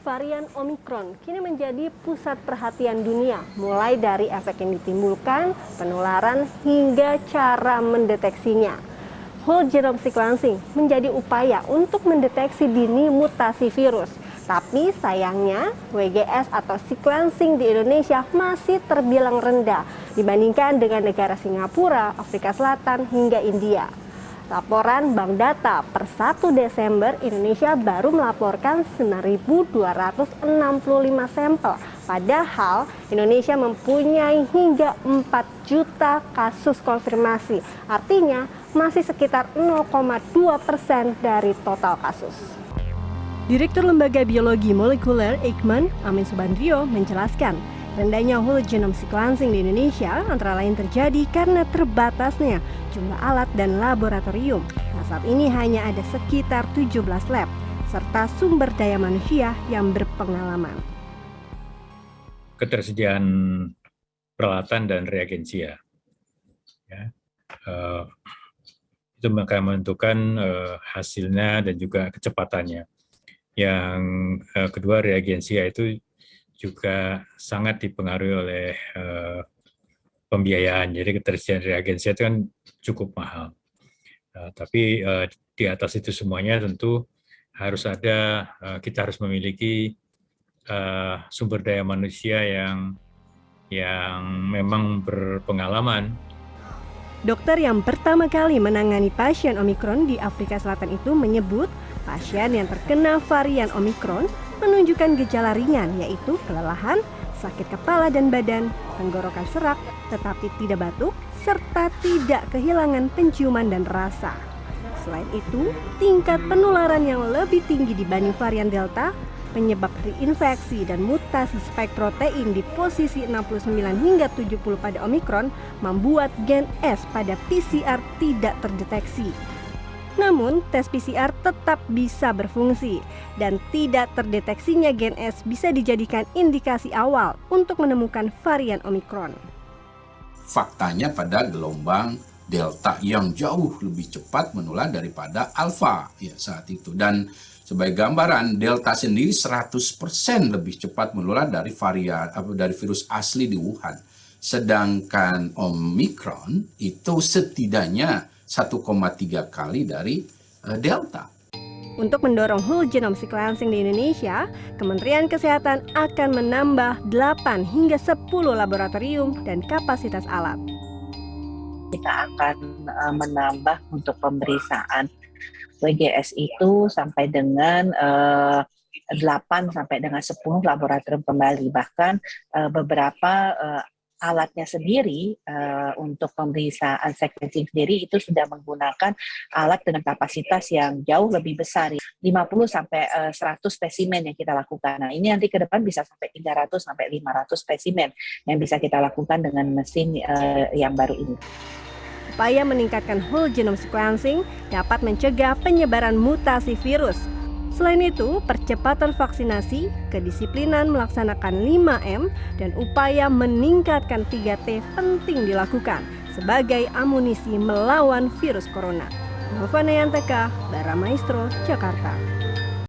Varian Omikron kini menjadi pusat perhatian dunia, mulai dari efek yang ditimbulkan, penularan, hingga cara mendeteksinya. Whole genome sequencing menjadi upaya untuk mendeteksi dini mutasi virus. Tapi sayangnya, WGS atau sequencing di Indonesia masih terbilang rendah dibandingkan dengan negara Singapura, Afrika Selatan, hingga India. Laporan Bank Data per 1 Desember, Indonesia baru melaporkan 9.265 sampel. Padahal Indonesia mempunyai hingga 4 juta kasus konfirmasi. Artinya masih sekitar 0,2% dari total kasus. Direktur Lembaga Biologi Molekuler Eijkman, Amin Subandrio, menjelaskan rendahnya whole genome sequencing di Indonesia antara lain terjadi karena terbatasnya jumlah alat dan laboratorium. Nah, saat ini hanya ada sekitar 17 lab serta sumber daya manusia yang berpengalaman. Ketersediaan peralatan dan reagensia, itu akan menentukan hasilnya dan juga kecepatannya. Yang kedua, reagensia itu juga sangat dipengaruhi oleh pembiayaan. Jadi ketersediaan reagensia itu kan cukup mahal. Tapi di atas itu semuanya tentu harus ada, kita harus memiliki sumber daya manusia yang memang berpengalaman. Dokter yang pertama kali menangani pasien Omikron di Afrika Selatan itu menyebut pasien yang terkena varian Omikron menunjukkan gejala ringan, yaitu kelelahan, sakit kepala dan badan, tenggorokan serak, tetapi tidak batuk, serta tidak kehilangan penciuman dan rasa. Selain itu, tingkat penularan yang lebih tinggi dibanding varian Delta, penyebab reinfeksi dan mutasi spike protein di posisi 69 hingga 70 pada Omikron membuat gen S pada PCR tidak terdeteksi. Namun, tes PCR tetap bisa berfungsi dan tidak terdeteksinya gen S bisa dijadikan indikasi awal untuk menemukan varian Omikron. Faktanya pada gelombang Delta yang jauh lebih cepat menular daripada Alpha saat itu, dan sebagai gambaran, Delta sendiri 100% lebih cepat menular dari virus asli di Wuhan. Sedangkan Omikron itu setidaknya 1,3 kali dari Delta. Untuk mendorong whole genome sequencing di Indonesia, Kementerian Kesehatan akan menambah 8 hingga 10 laboratorium dan kapasitas alat. Kita akan menambah untuk pemeriksaan WGS itu sampai dengan 8 sampai dengan 10 laboratorium kembali. Bahkan beberapa alatnya sendiri untuk pemeriksaan sequencing sendiri itu sudah menggunakan alat dengan kapasitas yang jauh lebih besar, 50 sampai 100 spesimen yang kita lakukan. Nah, ini nanti ke depan bisa sampai 300 sampai 500 spesimen yang bisa kita lakukan dengan mesin yang baru ini. Upaya meningkatkan whole genome sequencing dapat mencegah penyebaran mutasi virus. Selain itu, percepatan vaksinasi, kedisiplinan melaksanakan 5M, dan upaya meningkatkan 3T penting dilakukan sebagai amunisi melawan virus corona. Nova Nayantaka, Baramaestro, Jakarta.